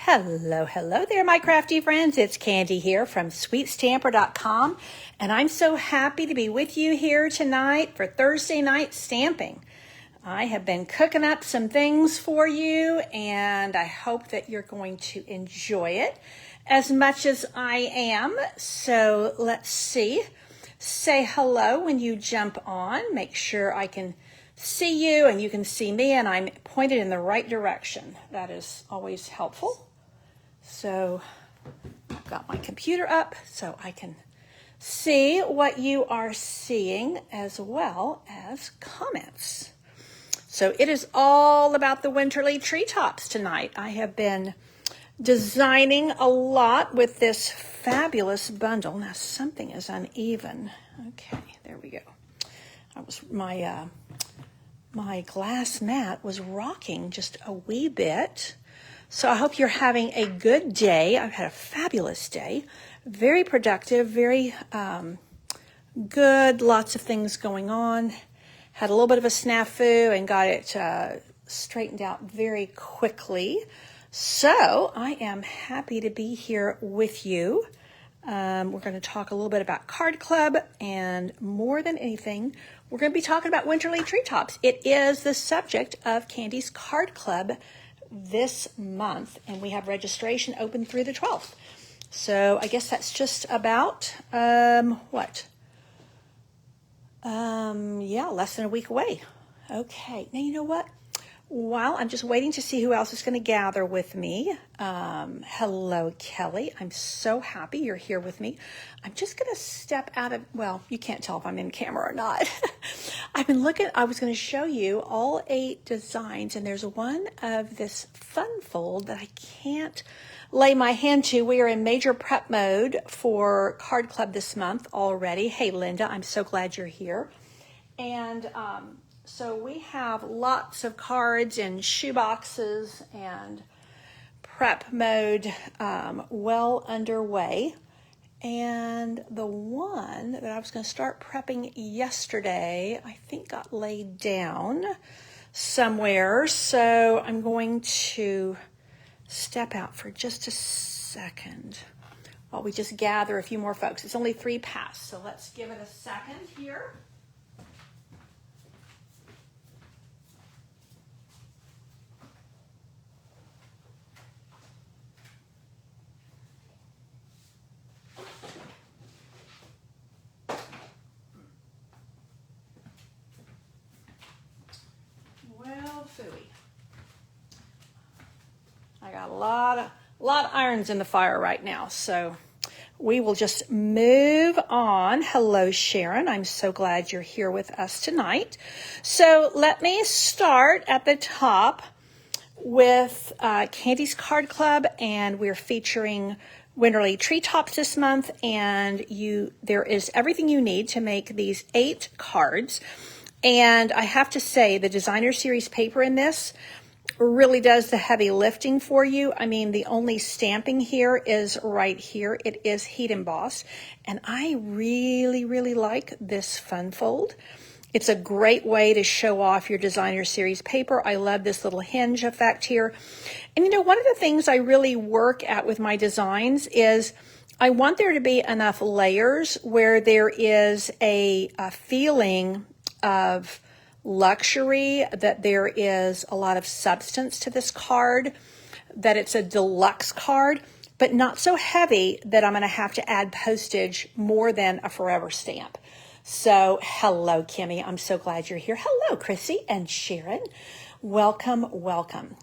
Hello, hello there, my crafty friends. It's Candy here from sweetstamper.com, and I'm so happy to be with you here tonight for Thursday night stamping. I have been cooking up some things for you, and I hope that you're going to enjoy it as much as I am. So let's see. Say hello when you jump on. Make sure I can see you and you can see me and I'm pointed in the right direction. That is always helpful. So I've got my computer up so I can see what you are seeing as well as comments. So it is all about the winterly treetops tonight. I have been designing a lot with this fabulous bundle. Now something is uneven. Okay, there we go. My glass mat was rocking just a wee bit. So I hope you're having a good day. I've had a fabulous day. Very productive, very good, lots of things going on. Had a little bit of a snafu and got it straightened out very quickly. So I am happy to be here with you. We're going to talk a little bit about Card Club, and more than anything, we're going to be talking about winterly treetops. It is the subject of Candy's Card Club this month, and we have registration open through the 12th. So I guess that's just about, less than a week away. Okay, now you know what? While I'm just waiting to see who else is going to gather with me. Hello, Kelly. I'm so happy you're here with me. I'm just going to step out of, well, you can't tell if I'm in camera or not. I've been looking, I was going to show you all 8 designs, and there's one of this fun fold that I can't lay my hand to. We are in major prep mode for Card Club this month already. Hey, Linda, I'm so glad you're here. And, so we have lots of cards and shoe boxes and prep mode well underway. And the one that I was going to start prepping yesterday, I think got laid down somewhere. So I'm going to step out for just a second while we just gather a few more folks. It's only 3 past, so let's give it a second here. I got a lot of irons in the fire right now, so we will just move on. Hello, Sharon. I'm so glad you're here with us tonight. So let me start at the top with Candy's Card Club, and we're featuring winterly treetops this month, and there is everything you need to make these 8 cards. And I have to say, the designer series paper in this really does the heavy lifting for you. I mean, the only stamping here is right here. It is heat embossed, and I really, really like this fun fold. It's a great way to show off your designer series paper. I love this little hinge effect here. And you know, one of the things I really work at with my designs is I want there to be enough layers where there is a feeling of luxury, that there is a lot of substance to this card, that it's a deluxe card, but not so heavy that I'm going to have to add postage more than a forever stamp. So hello, Kimmy. I'm so glad you're here. Hello, Chrissy and Sharon. Welcome, welcome.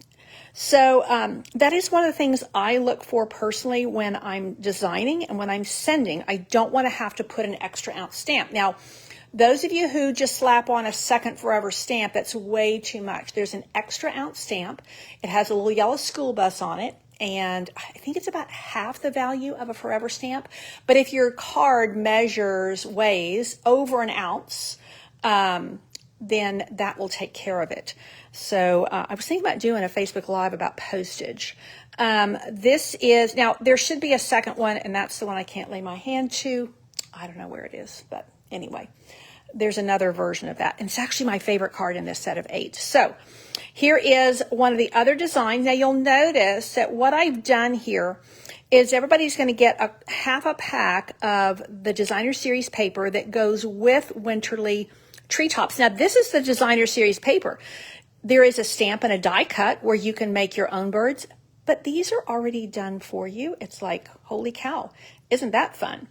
So that is one of the things I look for personally when I'm designing and when I'm sending. I don't want to have to put an extra ounce stamp. Now, those of you who just slap on a second forever stamp, that's way too much. There's an extra ounce stamp. It has a little yellow school bus on it, and I think it's about half the value of a forever stamp. But if your card weighs over an ounce, then that will take care of it. So I was thinking about doing a Facebook Live about postage. This is, now there should be a second one, and that's the one I can't lay my hand to. I don't know where it is, but anyway. there's another version of that. And it's actually my favorite card in this set of 8. So here is one of the other designs. Now you'll notice that what I've done here is everybody's going to get a half a pack of the Designer Series paper that goes with Winterly Treetops. Now this is the Designer Series paper. There is a stamp and a die cut where you can make your own birds, but these are already done for you. It's like, holy cow, isn't that fun?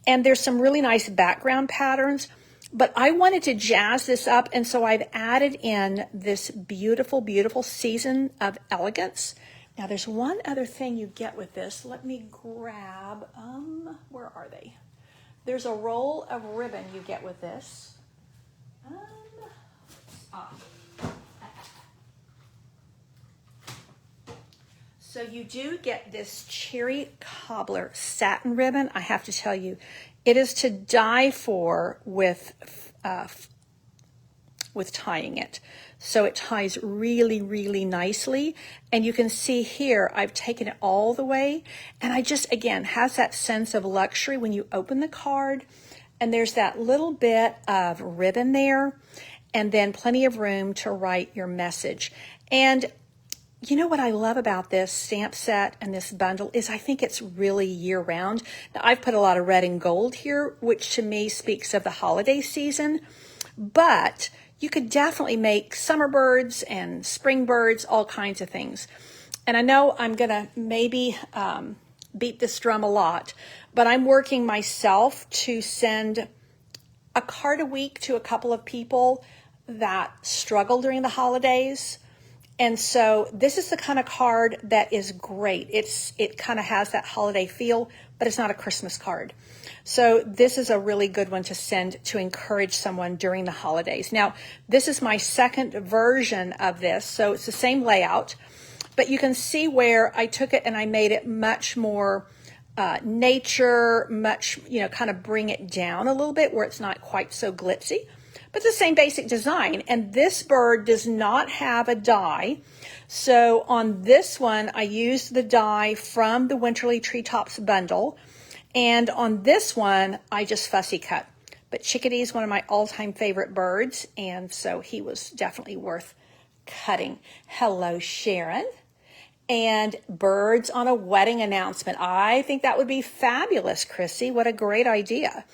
And there's some really nice background patterns, but I wanted to jazz this up, and so I've added in this beautiful, beautiful Season of Elegance. Now there's one other thing you get with this. Let me grab, where are they? There's a roll of ribbon you get with this. So you do get this cherry cobbler satin ribbon. I have to tell you, it is to die for with tying it. So it ties really, really nicely. And you can see here, I've taken it all the way. And I just, again, has that sense of luxury when you open the card. And there's that little bit of ribbon there. And then plenty of room to write your message. And you know what I love about this stamp set and this bundle is I think it's really year-round. Now, I've put a lot of red and gold here, which to me speaks of the holiday season. But you could definitely make summer birds and spring birds, all kinds of things. And I know I'm going to maybe beat this drum a lot, but I'm working myself to send a card a week to a couple of people that struggle during the holidays. And so this is the kind of card that is great. It kind of has that holiday feel, but it's not a Christmas card. So this is a really good one to send to encourage someone during the holidays. Now, this is my second version of this, so it's the same layout, but you can see where I took it and I made it much more nature, much, kind of bring it down a little bit where it's not quite so glitzy. But it's the same basic design, and this bird does not have a die. So on this one, I used the die from the Winterly Treetops bundle, and on this one, I just fussy cut. But Chickadee is one of my all-time favorite birds, and so he was definitely worth cutting. Hello, Sharon. And birds on a wedding announcement. I think that would be fabulous, Chrissy. What a great idea.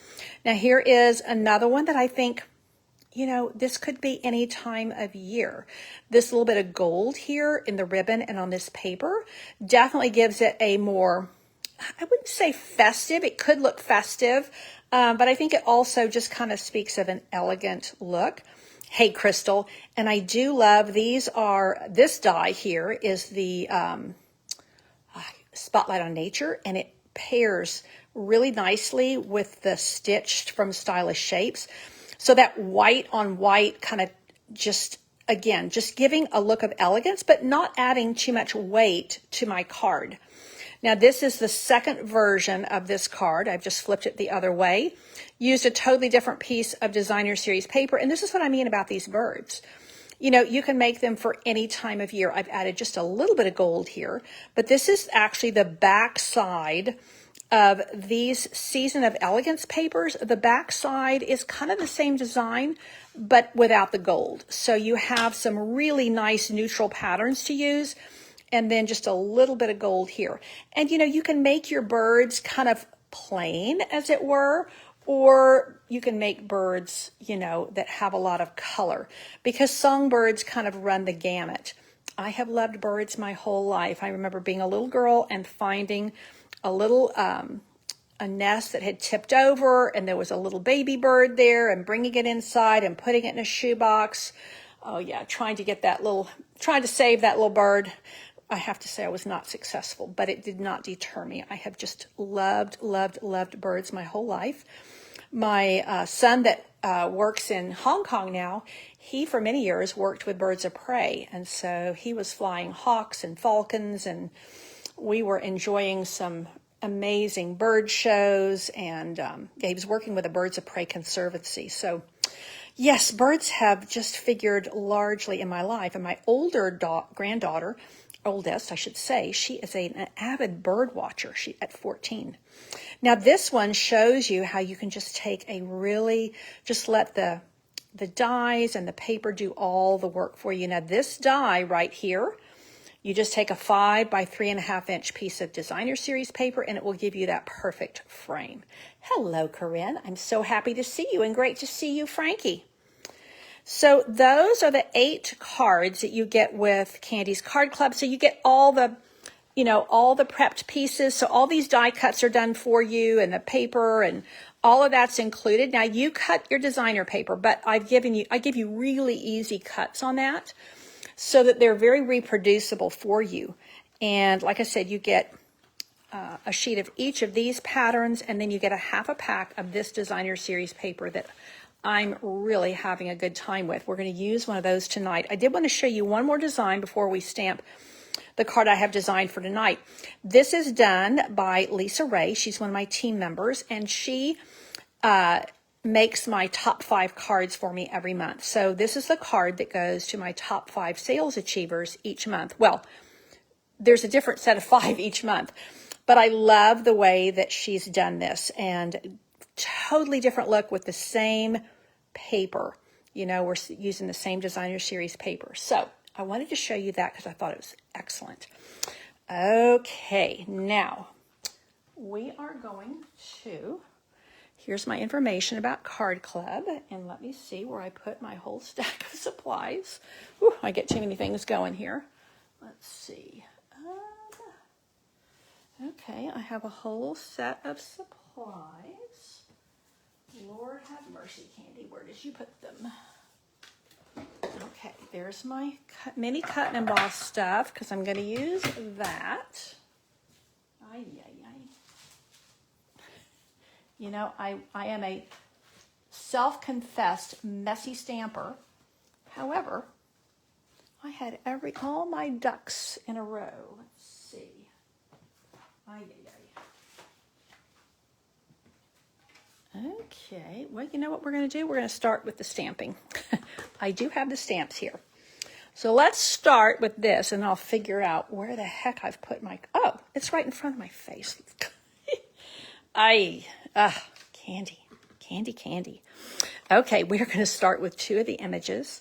Now, here is another one that I think, this could be any time of year. This little bit of gold here in the ribbon and on this paper definitely gives it a more, I wouldn't say festive. It could look festive, but I think it also just kind of speaks of an elegant look. Hey, Crystal. And I do love, this die here is the Spotlight on Nature, and it pairs really nicely with the stitched from Stylish Shapes. So that white on white kind of just giving a look of elegance, but not adding too much weight to my card. Now, this is the second version of this card. I've just flipped it the other way. Used a totally different piece of Designer Series paper. And this is what I mean about these birds. You can make them for any time of year. I've added just a little bit of gold here, but this is actually the back side of these Season of Elegance papers. The back side is kind of the same design, but without the gold. So you have some really nice neutral patterns to use, and then just a little bit of gold here. And you can make your birds kind of plain, as it were, or you can make birds, that have a lot of color, because songbirds kind of run the gamut. I have loved birds my whole life. I remember being a little girl and finding a little a nest that had tipped over, and there was a little baby bird there, and bringing it inside and putting it in a shoebox. Oh yeah, trying to save that little bird. I have to say I was not successful, but it did not deter me. I have just loved birds my whole life. My son that works in Hong Kong now, he for many years worked with birds of prey, and so he was flying hawks and falcons, and we were enjoying some amazing bird shows, and he was working with a Birds of Prey Conservancy. So yes, birds have just figured largely in my life. And my older granddaughter oldest, I should say, she is an avid bird watcher. She at 14. Now this one shows you how you can just take just let the dies and the paper do all the work for you. Now this die right here, you just take a 5 by 3.5 inch piece of designer series paper and it will give you that perfect frame. Hello, Corinne. I'm so happy to see you and great to see you, Frankie. So those are the 8 cards that you get with Candy's Card Club. So you get all the, all the prepped pieces. So all these die cuts are done for you and the paper and all of that's included. Now you cut your designer paper, but I give you really easy cuts on that so that they're very reproducible for you. And like I said, you get a sheet of each of these patterns, and then you get a half a pack of this designer series paper that I'm really having a good time with. We're going to use one of those tonight. I did want to show you one more design before we stamp the card I have designed for tonight. This is done by Lisa Ray. She's one of my team members, and she makes my top 5 cards for me every month. So this is the card that goes to my top 5 sales achievers each month. Well, there's a different set of 5 each month, but I love the way that she's done this, and totally different look with the same paper. We're using the same designer series paper. So I wanted to show you that because I thought it was excellent. Okay, now we are going to, here's my information about Card Club, and let me see where I put my whole stack of supplies. Ooh, I get too many things going here. Let's see. Okay, I have a whole set of supplies. Lord have mercy, Candy, where did you put them? Okay, there's my mini cut and emboss stuff because I'm going to use that. Ay, ay, ay. I am a self-confessed messy stamper. However, I had all my ducks in a row. Let's see. Ay, ay, ay. Okay, well, you know what we're going to do? We're going to start with the stamping. I do have the stamps here. So let's start with this, and I'll figure out where the heck I've put my... Oh, it's right in front of my face. Candy. Okay, we're going to start with 2 of the images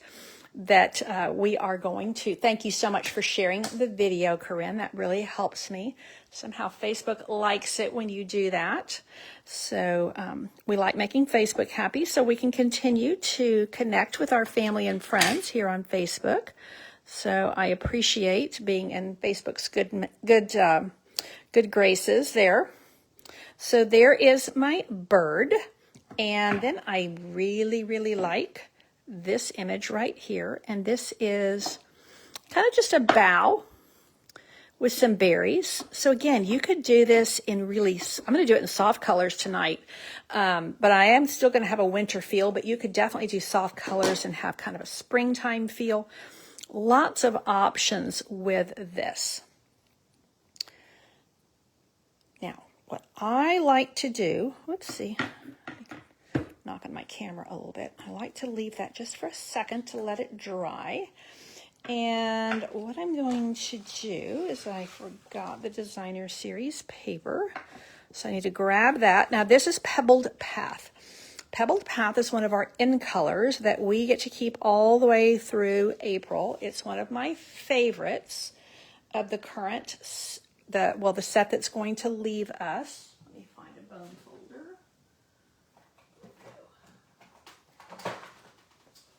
that we are going to... Thank you so much for sharing the video, Corinne. That really helps me. Somehow Facebook likes it when you do that. So we like making Facebook happy so we can continue to connect with our family and friends here on Facebook. So I appreciate being in Facebook's good graces there. So there is my bird. And then I really, really like this image right here. And this is kind of just a bow with some berries. So again, you could do this in really, I'm going to do it in soft colors tonight, but I am still going to have a winter feel, but you could definitely do soft colors and have kind of a springtime feel. Lots of options with this. Now, what I like to do, let's see, knock on my camera a little bit. I like to leave that just for a second to let it dry. And what I'm going to do is I forgot the designer series paper. So I need to grab that. Now this is Pebbled Path. Pebbled Path is one of our in colors that we get to keep all the way through April. It's one of my favorites of the current, the set that's going to leave us. Let me find a bone folder.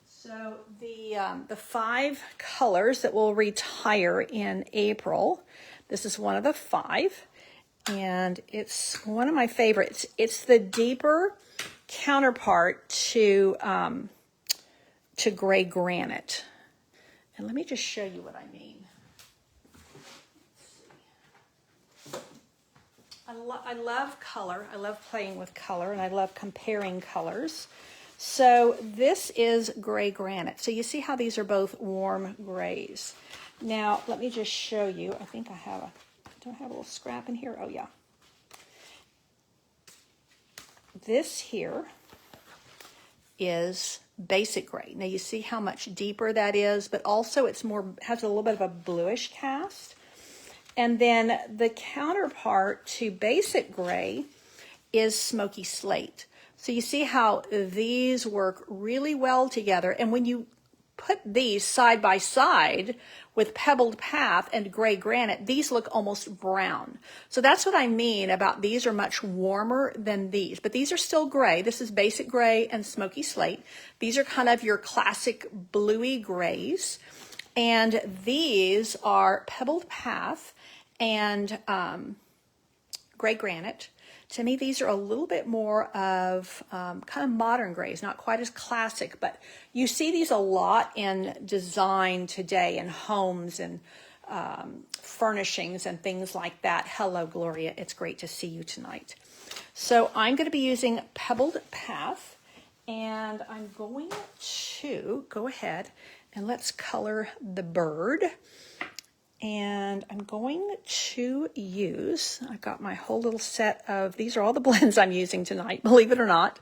So the 5 colors that will retire in April, this is one of the 5, and it's one of my favorites. It's the deeper counterpart to gray granite. And let me just show you what I mean. I love color. I love playing with color, and I love comparing colors. So this is gray granite. So you see how these are both warm grays. Now, let me just show you. I think do I have a little scrap in here? Oh, yeah. This here is basic gray. Now you see how much deeper that is, but also it's more, has a little bit of a bluish cast. And then the counterpart to basic gray is smoky slate. So you see how these work really well together. And when you put these side by side with pebbled path and gray granite, these look almost brown. So that's what I mean about these are much warmer than these, but these are still gray. This is basic gray and smoky slate. These are kind of your classic bluey grays. And these are pebbled path and gray granite. To me, these are a little bit more of kind of modern grays, not quite as classic, but you see these a lot in design today in homes and furnishings and things like that. Hello, Gloria. It's great to see you tonight. So I'm going to be using pebbled path, and I'm going to go ahead and let's color the bird. And I'm going to use, I've got my whole little set of, these are all the blends I'm using tonight, believe it or not.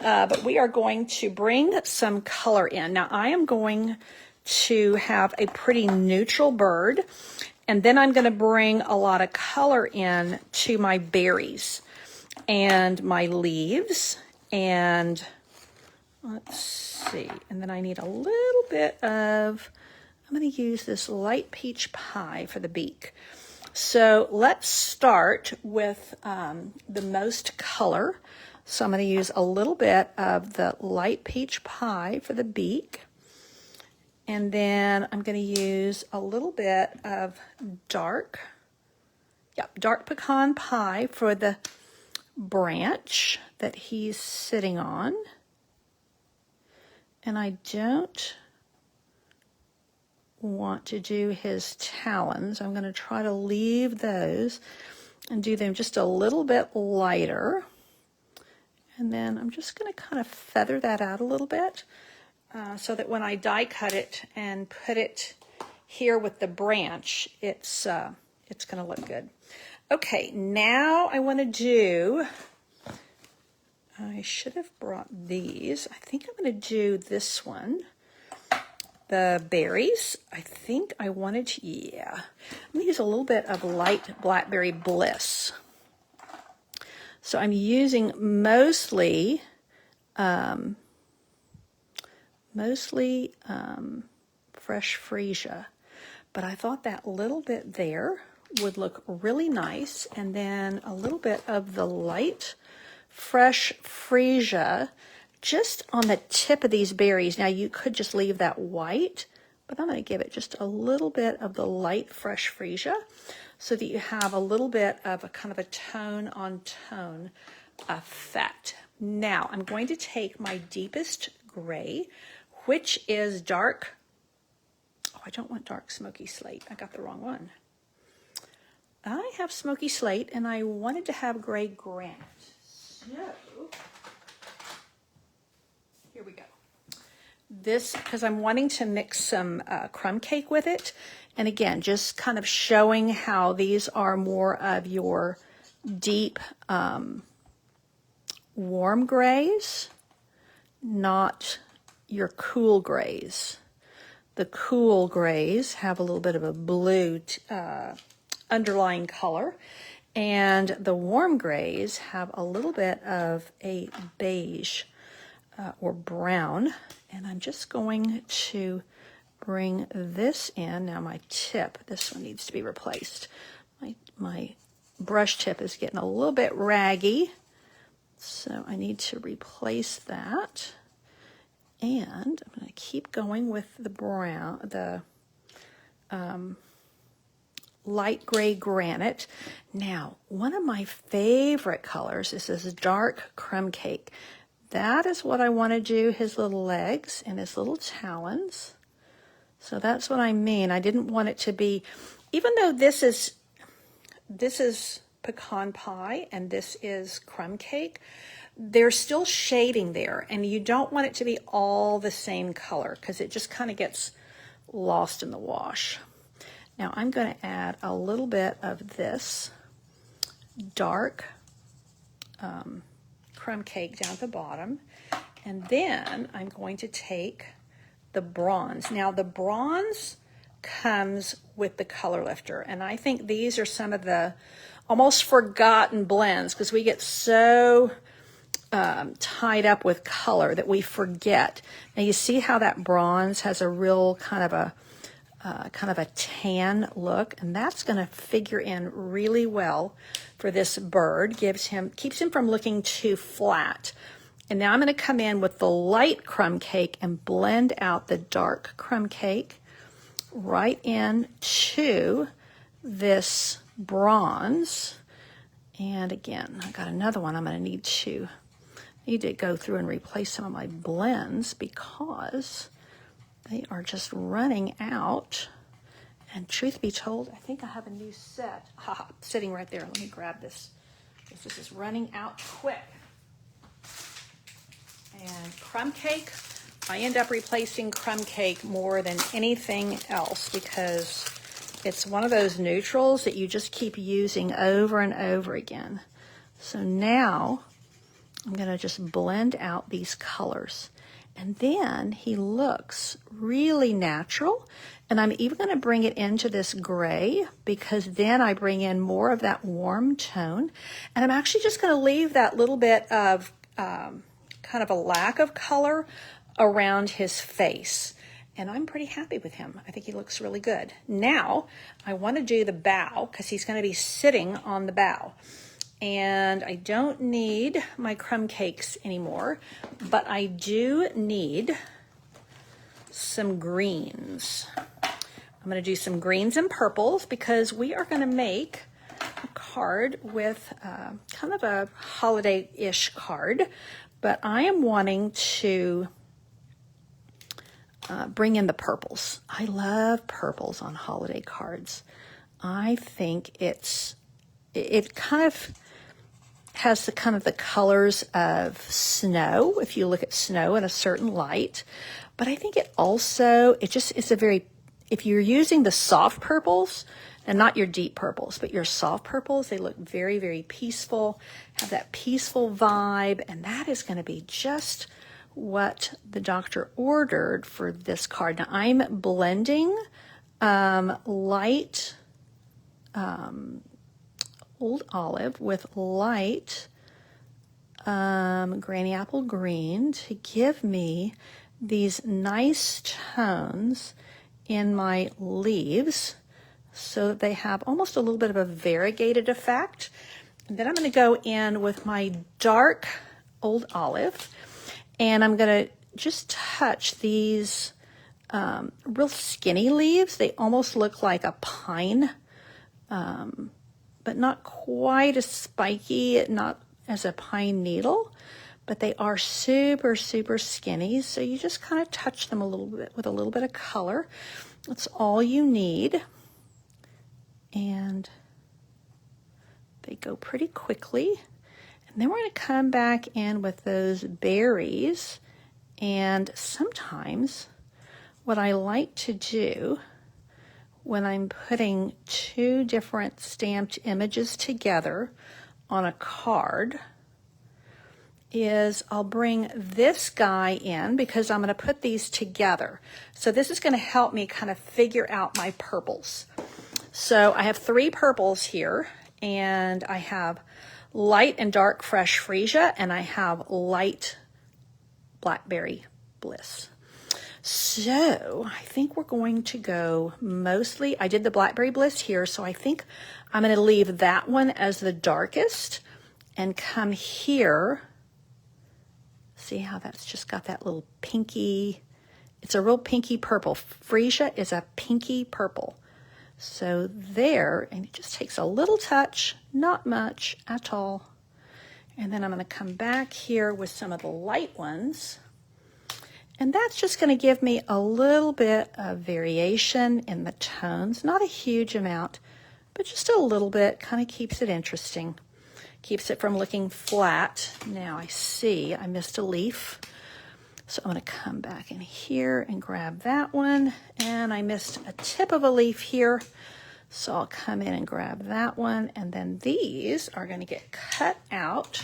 But we are going to bring some color in. Now I am going to have a pretty neutral bird, and then I'm going to bring a lot of color in to my berries and my leaves. And let's see, and then I need a little bit of, I'm going to use this light peach pie for the beak. So let's start with the most color. So I'm going to use a little bit of the light peach pie for the beak. And then I'm going to use a little bit of dark pecan pie for the branch that he's sitting on. And I don't want to do his talons. I'm going to try to leave those and do them just a little bit lighter. And then I'm just going to kind of feather that out a little bit so that when I die cut it and put it here with the branch, it's going to look good. Okay, now I want to do, I should have brought these. I think I'm going to do this one. The berries, I think I wanted to, I'm going to use a little bit of light blackberry bliss. So I'm using mostly fresh freesia, but I thought that little bit there would look really nice, and then a little bit of the light fresh freesia just on the tip of these berries. Now you could just leave that white, but I'm going to give it just a little bit of the light fresh freesia so that you have a little bit of a kind of a tone on tone effect. Now I'm going to take my deepest gray, which is dark, oh, I don't want dark smoky slate. I got the wrong one. I have smoky slate and I wanted to have gray granite. So here we go. This, because I'm wanting to mix some crumb cake with it. And again, just kind of showing how these are more of your deep warm grays, not your cool grays. The cool grays have a little bit of a blue underlying color, and the warm grays have a little bit of a beige or brown. And I'm just going to bring this in. Now my tip, this one needs to be replaced. My brush tip is getting a little bit raggy, so I need to replace that. And I'm going to keep going with the brown, the light gray granite. Now, one of my favorite colors is this dark crumb cake. That is what I want to do his little legs and his little talons. So that's what I mean. I didn't want it to be, even though this is pecan pie and this is crumb cake, there's still shading there, and you don't want it to be all the same color because it just kind of gets lost in the wash. Now I'm going to add a little bit of this dark crumb cake down at the bottom, And then I'm going to take the bronze. Now the bronze comes with the color lifter, and I think these are some of the almost forgotten blends because we get so tied up with color that we forget. Now you see how that bronze has a real kind of a tan look, and that's going to figure in really well for this bird. Keeps him from looking too flat. And now I'm going to come in with the light crumb cake and blend out the dark crumb cake right into this bronze. And again, I got another one I'm going to need to go through and replace some of my blends because they are just running out. And truth be told, I think I have a new set sitting right there. Let me grab this because this is running out quick. And crumb cake, I end up replacing crumb cake more than anything else because it's one of those neutrals that you just keep using over and over again. So now I'm going to just blend out these colors. And then he looks really natural. And I'm even going to bring it into this gray because then I bring in more of that warm tone. And I'm actually just going to leave that little bit of kind of a lack of color around his face. And I'm pretty happy with him. I think he looks really good. Now, I want to do the bow because he's going to be sitting on the bow. And I don't need my crumb cakes anymore, but I do need some greens. I'm going to do some greens and purples because we are going to make a card with kind of a holiday-ish card. But I am wanting to bring in the purples. I love purples on holiday cards. I think it kind of has the kind of the colors of snow, if you look at snow in a certain light. But I think it's a very, if you're using the soft purples, and not your deep purples, but your soft purples, they look very, very peaceful, have that peaceful vibe, and that is going to be just what the doctor ordered for this card. Now, I'm blending light Old Olive with light Granny Apple Green to give me these nice tones in my leaves, so that they have almost a little bit of a variegated effect. And then I'm going to go in with my dark Old Olive, and I'm going to just touch these real skinny leaves. They almost look like a pine, but not quite as spiky, not as a pine needle, but they are super, super skinny. So you just kind of touch them a little bit with a little bit of color. That's all you need. And they go pretty quickly. And then we're going to come back in with those berries. And sometimes what I like to do when I'm putting two different stamped images together on a card is I'll bring this guy in because I'm going to put these together. So this is going to help me kind of figure out my purples. So I have 3 purples here, and I have light and dark fresh freesia, and I have light blackberry bliss. So I think we're going to go mostly, I did the blackberry bliss here, so I think I'm going to leave that one as the darkest and come here. See how that's just got that little pinky, it's a real pinky purple. Freesia is a pinky purple. So there, and it just takes a little touch, not much at all. And then I'm going to come back here with some of the light ones. And that's just going to give me a little bit of variation in the tones. Not a huge amount, but just a little bit. Kind of keeps it interesting. Keeps it from looking flat. Now I see I missed a leaf. So I'm going to come back in here and grab that one. And I missed a tip of a leaf here. So I'll come in and grab that one. And then these are going to get cut out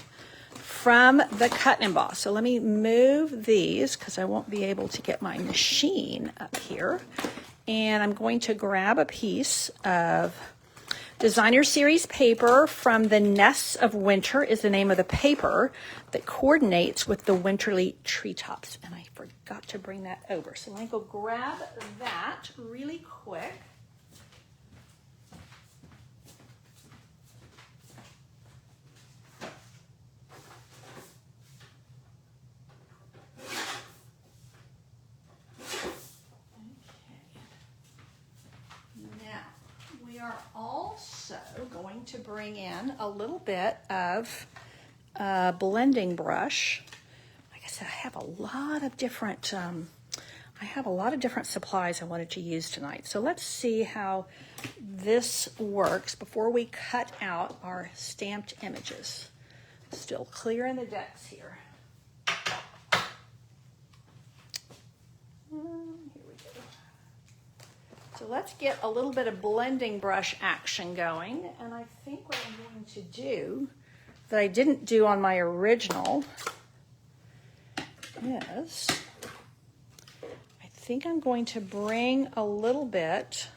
from the cut and emboss. So let me move these because I won't be able to get my machine up here. And I'm going to grab a piece of Designer Series paper from the Nests of Winter is the name of the paper that coordinates with the winterly treetops. And I forgot to bring that over. So let me go grab that really quick. We are also going to bring in a little bit of blending brush. Like I said, I have a lot of different supplies I wanted to use tonight. So let's see how this works before we cut out our stamped images. Still clearing the decks here. So let's get a little bit of blending brush action going. And I think what I'm going to do that I didn't do on my original is I think I'm going to bring a little bit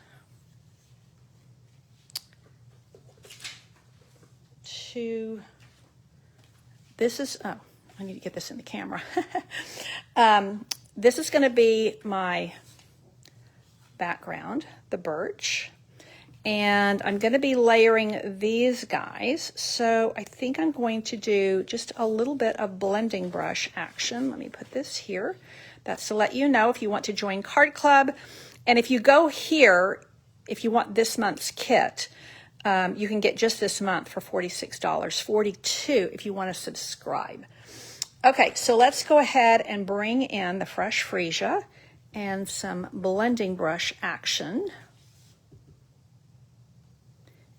to, this is, oh, I need to get this in the camera. This is going to be my background, the birch, and I'm going to be layering these guys. So I think I'm going to do just a little bit of blending brush action. Let me put this here. That's to let you know if you want to join Card Club. And if you go here, if you want this month's kit, you can get just this month for $46, $42 if you want to subscribe. Okay, so let's go ahead and bring in the fresh freesia and some blending brush action.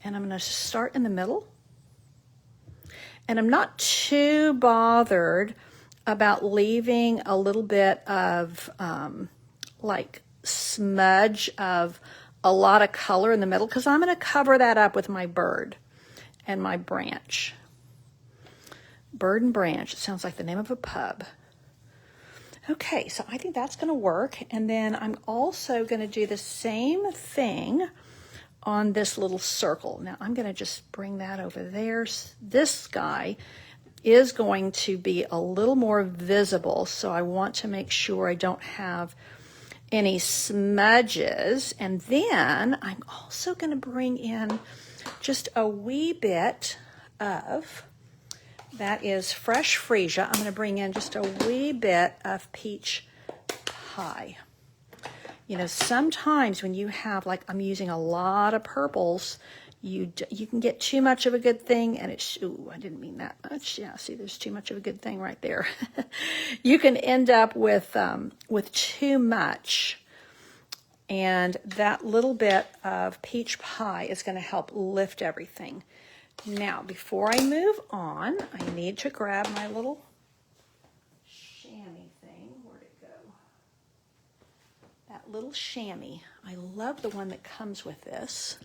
And I'm going to start in the middle. And I'm not too bothered about leaving a little bit of like smudge of a lot of color in the middle because I'm going to cover that up with my bird and my branch. Bird and Branch, it sounds like the name of a pub. Okay, so I think that's going to work. And then I'm also going to do the same thing on this little circle. Now I'm going to just bring that over there. This guy is going to be a little more visible, so I want to make sure I don't have any smudges. And then I'm also going to bring in just a wee bit of, that is fresh freesia. I'm going to bring in just a wee bit of peach pie. You know, sometimes when you have, like I'm using a lot of purples, you can get too much of a good thing, and it's, ooh, I didn't mean that much. Yeah, see, there's too much of a good thing right there. You can end up with too much, and that little bit of peach pie is going to help lift everything. Now, before I move on, I need to grab my little chamois thing. Where'd it go? That little chamois. I love the one that comes with this.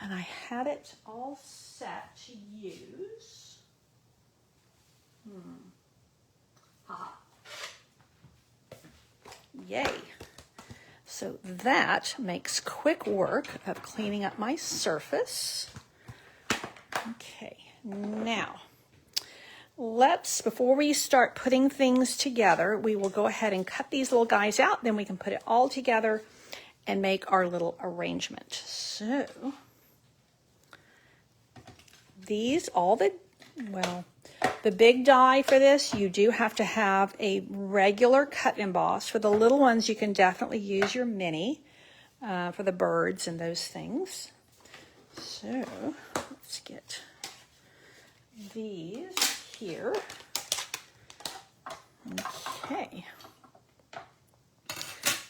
And I had it all set to use. Yay. So that makes quick work of cleaning up my surface. Okay, now before we start putting things together, we will go ahead and cut these little guys out, then we can put it all together and make our little arrangement. So these, the big die for this, you do have to have a regular cut emboss. For the little ones, you can definitely use your mini for the birds and those things. So let's get these here. Okay.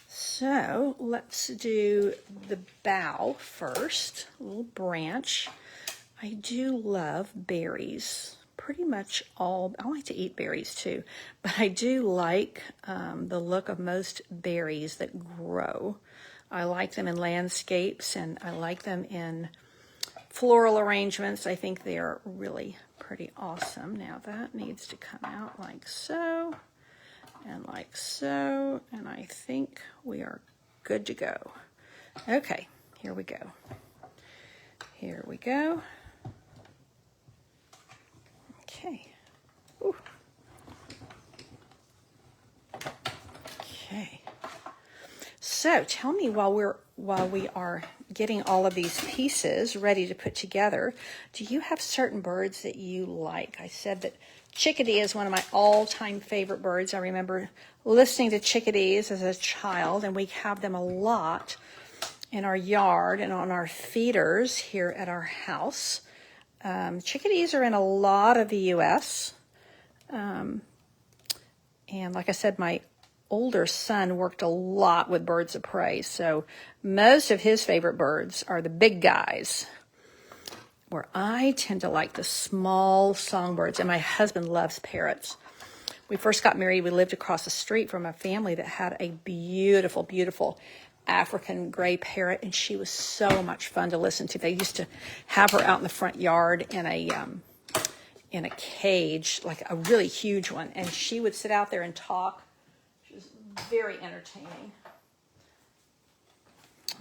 So let's do the bough first, a little branch. I do love berries. Pretty much all, I like to eat berries too, but I do like the look of most berries that grow. I like them in landscapes, and I like them in floral arrangements. I think they are really pretty awesome. Now that needs to come out like so, and like so, and I think we are good to go. Okay, here we go. Here we go. Okay. Ooh. Okay. So tell me while we are getting all of these pieces ready to put together, do you have certain birds that you like? I said that chickadee is one of my all-time favorite birds. I remember listening to chickadees as a child, and we have them a lot in our yard and on our feeders here at our house. Chickadees are in a lot of the U.S. And like I said, my older son worked a lot with birds of prey, so most of his favorite birds are the big guys, where I tend to like the small songbirds, and my husband loves parrots. We first got married, we lived across the street from a family that had a beautiful, beautiful African gray parrot, and she was so much fun to listen to. They used to have her out in the front yard in a cage, like a really huge one, and she would sit out there and talk. She was very entertaining.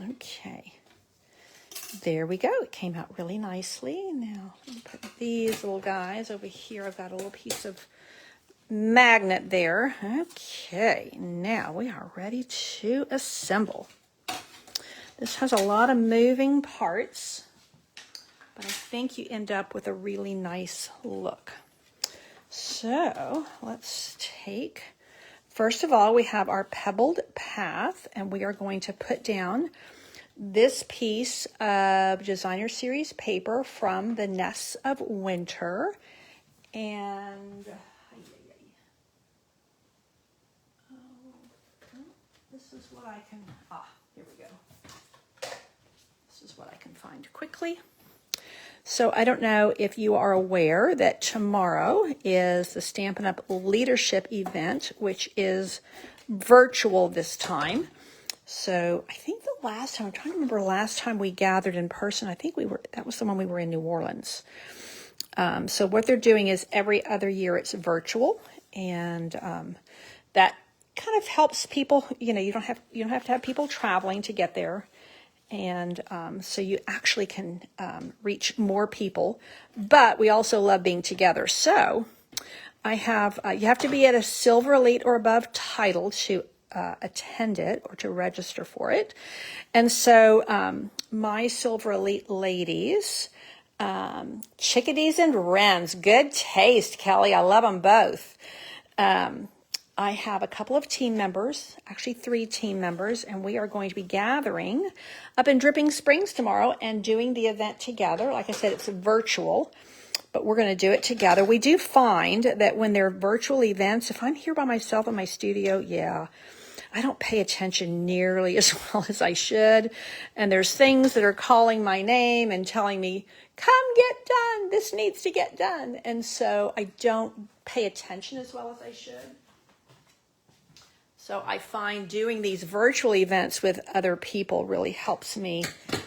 Okay, there we go. It came out really nicely. Now I'm put these little guys over here. I've got a little piece of magnet there. Okay, now we are ready to assemble. This has a lot of moving parts, but I think you end up with a really nice look. So let's take, first of all, we have our pebbled path, and we are going to put down this piece of designer series paper from the Nests of Winter. And this is what I can, here we go. This is what I can find quickly. So I don't know if you are aware that tomorrow is the Stampin' Up! Leadership event, which is virtual this time. So I think the last time, I'm trying to remember last time we gathered in person, I think that was the one we were in New Orleans. So what they're doing is every other year it's virtual, and that kind of helps people. You know, you don't have to have people traveling to get there, and so you actually can reach more people. But we also love being together. So I have you have to be at a Silver Elite or above title to attend it or to register for it. And so my Silver Elite ladies, chickadees and wrens, good taste, Kelly. I love them both. I have a couple of team members, actually 3 team members, and we are going to be gathering up in Dripping Springs tomorrow and doing the event together. Like I said, it's virtual, but we're going to do it together. We do find that when they're virtual events, if I'm here by myself in my studio, I don't pay attention nearly as well as I should. And there's things that are calling my name and telling me, come get done, this needs to get done. And so I don't pay attention as well as I should. So I find doing these virtual events with other people really helps me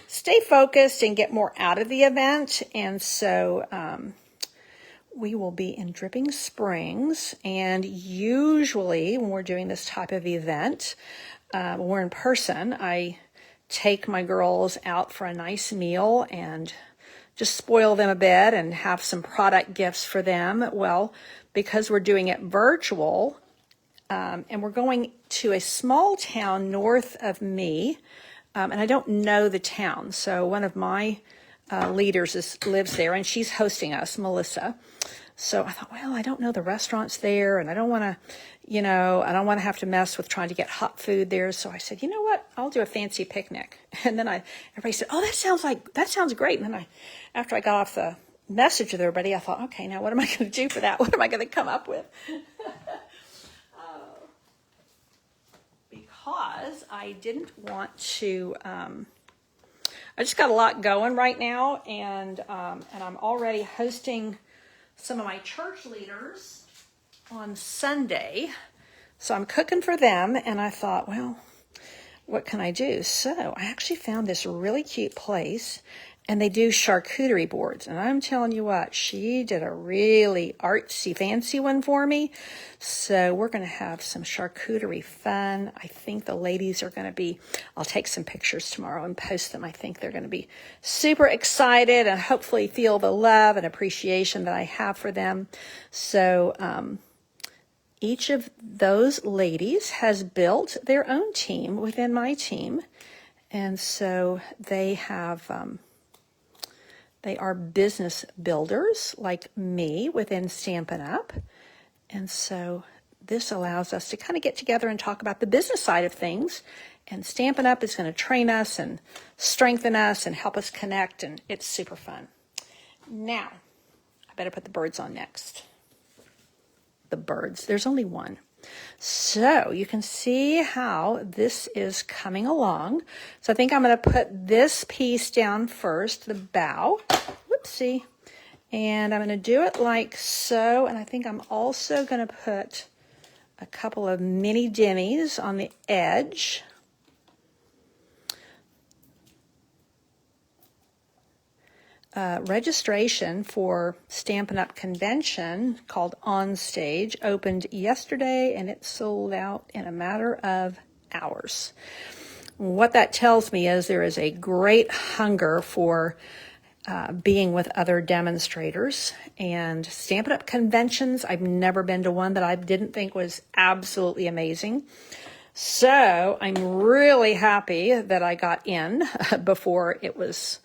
stay focused and get more out of the event. And so we will be in Dripping Springs, and usually when we're doing this type of event, when we're in person, I take my girls out for a nice meal and just spoil them a bit and have some product gifts for them. Well, because we're doing it virtual, and we're going to a small town north of me, and I don't know the town. So one of my leaders lives there, and she's hosting us, Melissa. So I thought, well, I don't know the restaurants there, and I don't want to, I don't want to have to mess with trying to get hot food there. So I said, you know what? I'll do a fancy picnic. And then everybody said, oh, that sounds great. And then after I got off the message with everybody, I thought, okay, now what am I going to do for that? What am I going to come up with? Because I didn't want to, I just got a lot going right now, and I'm already hosting some of my church leaders on Sunday. So I'm cooking for them, and I thought, well, what can I do? So I actually found this really cute place, And they do charcuterie boards. And I'm telling you what, she did a really artsy, fancy one for me. So we're going to have some charcuterie fun. I think the ladies are going to be, I'll take some pictures tomorrow and post them. I think they're going to be super excited and hopefully feel the love and appreciation that I have for them. So each of those ladies has built their own team within my team. And so they have... They are business builders like me within Stampin' Up. And so this allows us to kind of get together and talk about the business side of things. And Stampin' Up is going to train us and strengthen us and help us connect. And it's super fun. Now, I better put the birds on next. The birds. There's only one. So you can see how this is coming along. So I think I'm going to put this piece down first, the bow. Whoopsie. And I'm going to do it like so. And I think I'm also going to put a couple of mini dimmies on the edge. Registration for Stampin' Up! Convention called On Stage opened yesterday, and it sold out in a matter of hours. What that tells me is there is a great hunger for being with other demonstrators. And Stampin' Up! Conventions, I've never been to one that I didn't think was absolutely amazing. So I'm really happy that I got in before it was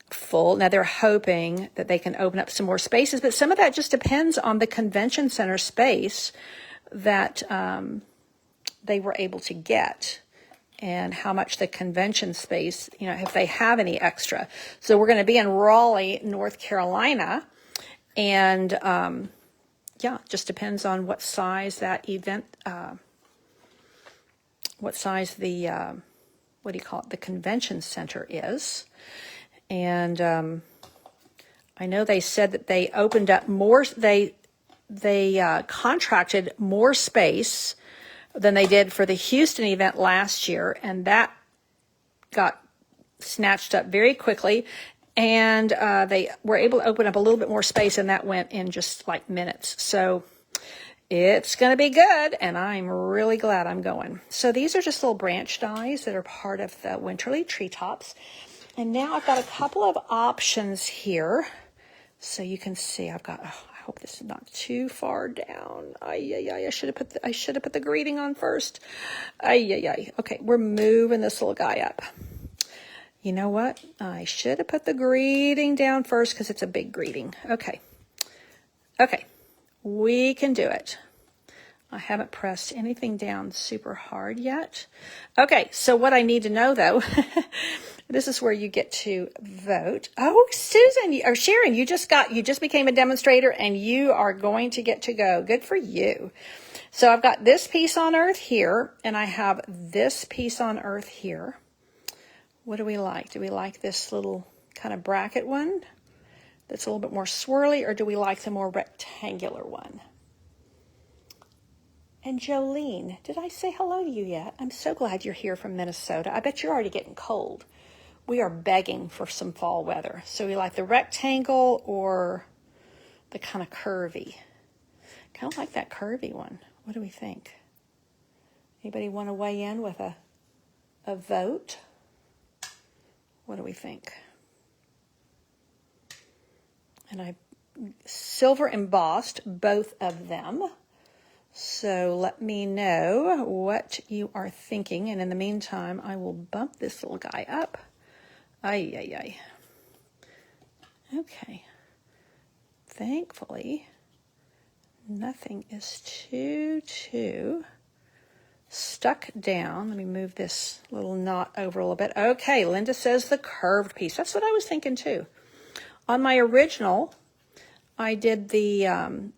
full. Now they're hoping that they can open up some more spaces, but some of that just depends on the convention center space that they were able to get and how much the convention space, if they have any extra. So we're going to be in Raleigh, North Carolina, and just depends on what size that event, what size the, the convention center is. And I know they said that they opened up more, they contracted more space than they did for the Houston event last year, and that got snatched up very quickly. And they were able to open up a little bit more space, and that went in just like minutes. So it's going to be good, and I'm really glad I'm going. So these are just little branch dies that are part of the Winterly Treetops. And now I've got a couple of options here. So you can see I've got, I hope this is not too far down. I should have put the greeting on first. Okay, we're moving this little guy up. You know what? I should have put the greeting down first because it's a big greeting. Okay, we can do it. I haven't pressed anything down super hard yet. Okay, so what I need to know though, this is where you get to vote. Oh, Susan, or Sharon, you just became a demonstrator and you are going to get to go. Good for you. So I've got this piece on earth here, and I have this piece on earth here. What do we like? Do we like this little kind of bracket one that's a little bit more swirly, or do we like the more rectangular one? And Jolene, did I say hello to you yet? I'm so glad you're here from Minnesota. I bet you're already getting cold. We are begging for some fall weather. So we like the rectangle or the kind of curvy. Kind of like that curvy one. What do we think? Anybody want to weigh in with a vote? What do we think? And I silver embossed both of them. So let me know what you are thinking. And in the meantime, I will bump this little guy up. Okay. Thankfully, nothing is too stuck down. Let me move this little knot over a little bit. Okay, Linda says the curved piece. That's what I was thinking too. On my original, I did the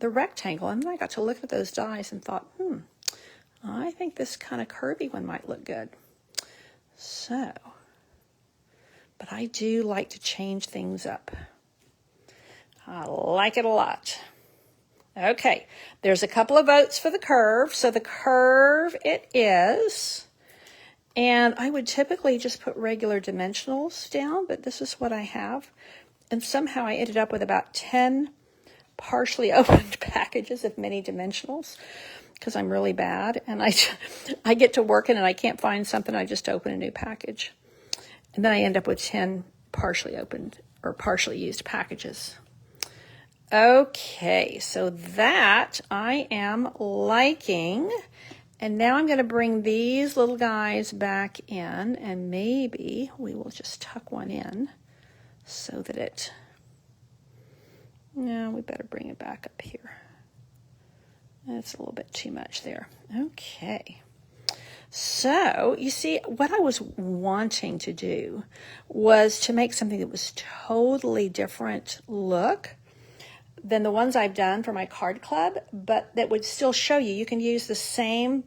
rectangle, and then I got to look at those dies and thought, I think this kind of curvy one might look good. So, but I do like to change things up. I like it a lot. Okay, there's a couple of votes for the curve. So the curve it is. And I would typically just put regular dimensionals down, but this is what I have. And somehow I ended up with about 10 partially opened packages of mini dimensionals because I'm really bad. And I get to working and I can't find something. I just open a new package. And then I end up with 10 partially opened or partially used packages. Okay, so that I am liking. And now I'm going to bring these little guys back in, and maybe we will just tuck one in so that it, no, we better bring it back up here. That's a little bit too much there. Okay. So you see, what I was wanting to do was to make something that was totally different look than the ones I've done for my card club, but that would still show you. You can use the same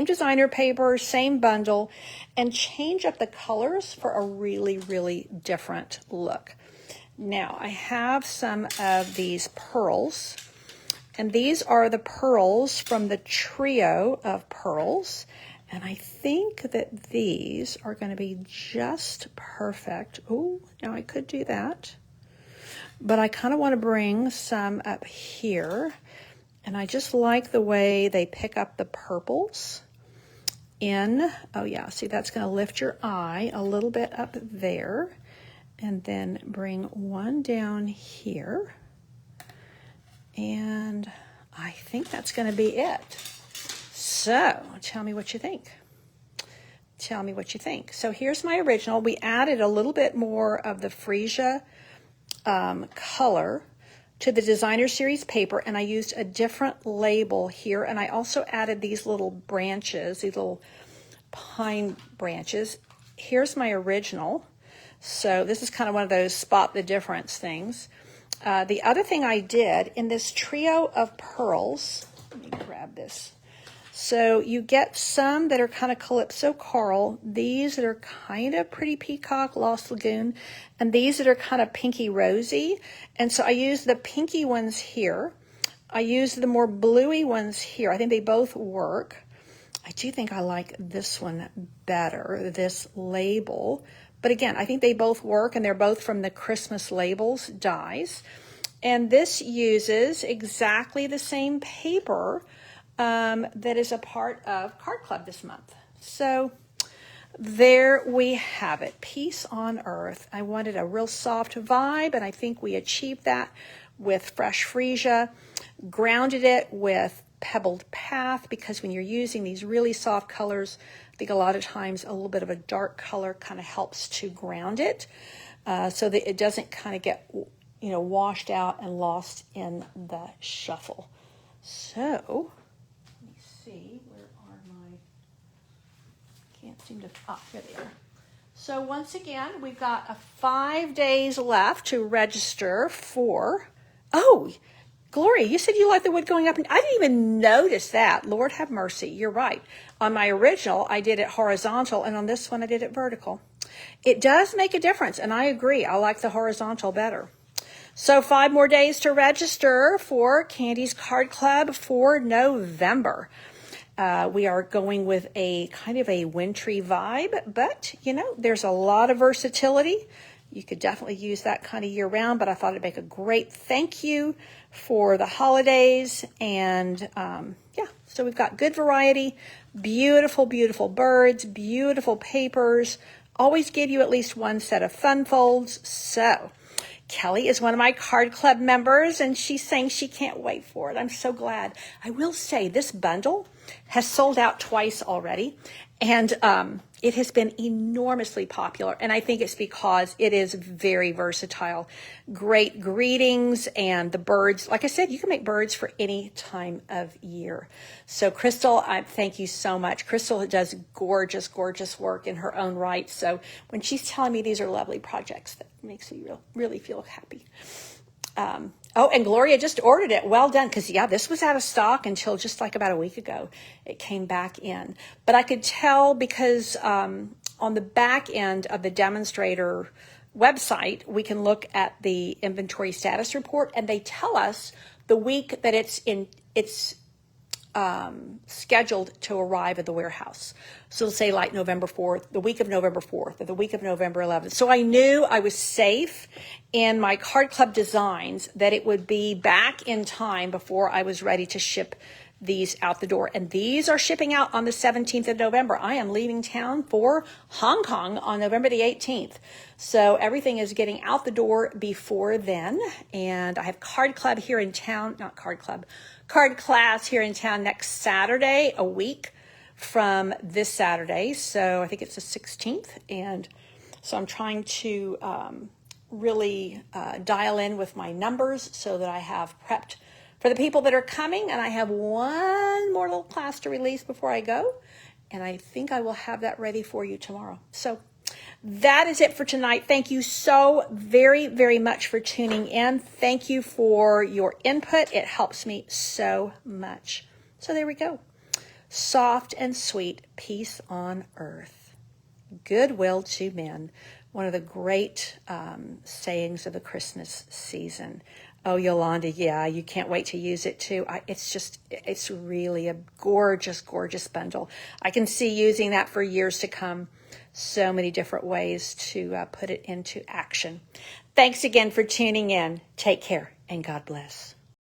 designer paper, same bundle, and change up the colors for a really, really different look. Now, I have some of these pearls, and these are the pearls from the trio of pearls, and I think that these are going to be just perfect. Oh, now I could do that. But I kind of want to bring some up here, and I just like the way they pick up the purples in. Oh yeah, see, that's going to lift your eye a little bit up there, and then bring one down here, and I think that's going to be it. So tell me what you think. Tell me what you think. So here's my original. We added a little bit more of the freesia color to the designer series paper, and I used a different label here, and I also added these little branches, these little pine branches. Here's my original. So this is kind of one of those spot the difference things. The other thing I did in this trio of pearls, let me grab this. So you get some that are kind of Calypso Coral, these that are kind of Pretty Peacock, Lost Lagoon, and these that are kind of Pinky Rosy. And so I used the pinky ones here. I used the more bluey ones here. I think they both work. I do think I like this one better, this label. But again, I think they both work, and they're both from the Christmas Labels dies. And this uses exactly the same paper that is a part of Card Club this month. So there we have it. Peace on Earth. I wanted a real soft vibe, and I think we achieved that with fresh freesia. Grounded it with pebbled path, because when you're using these really soft colors, I think a lot of times a little bit of a dark color kind of helps to ground it, so that it doesn't kind of get, washed out and lost in the shuffle. So see, where are my, can't seem to, here they are. So once again, we've got 5 days left to register for, oh, Gloria, you said you like the wood going up, and I didn't even notice that. Lord have mercy, you're right. On my original, I did it horizontal, and on this one, I did it vertical. It does make a difference, and I agree, I like the horizontal better. So 5 more days to register for Candy's Card Club for November. We are going with a kind of a wintry vibe, but there's a lot of versatility. You could definitely use that kind of year round, but I thought it'd make a great thank you for the holidays. And so we've got good variety, beautiful, beautiful birds, beautiful papers, always give you at least one set of fun folds. So Kelly is one of my Card Club members, and she's saying she can't wait for it. I'm so glad. I will say this bundle has sold out twice already, and it has been enormously popular, and I think it's because it is very versatile. Great greetings, and the birds, like I said, you can make birds for any time of year. So Crystal, I thank you so much. Crystal does gorgeous, gorgeous work in her own right, so when she's telling me these are lovely projects, that makes me really feel happy. Oh, and Gloria just ordered it. Well done, because this was out of stock until just like about a week ago. It came back in. But I could tell because on the back end of the demonstrator website, we can look at the inventory status report, and they tell us the week that it's scheduled to arrive at the warehouse. So let's say like November 4th, the week of November 4th, or the week of November 11th. So I knew I was safe in my Card Club designs, that it would be back in time before I was ready to ship these out the door. And these are shipping out on the 17th of November. I am leaving town for Hong Kong on November the 18th. So everything is getting out the door before then. And I have Card Club here in town, not Card Club, Card Class here in town next Saturday, a week from this Saturday. So I think it's the 16th. And so I'm trying to really dial in with my numbers so that I have prepped for the people that are coming. And I have one more little class to release before I go. And I think I will have that ready for you tomorrow. So that is it for tonight. Thank you so very, very much for tuning in. Thank you for your input. It helps me so much. So there we go. Soft and sweet, peace on earth, goodwill to men. One of the great sayings of the Christmas season. Oh, Yolanda, yeah, you can't wait to use it too. It's really a gorgeous, gorgeous bundle. I can see using that for years to come. So many different ways to put it into action. Thanks again for tuning in. Take care and God bless.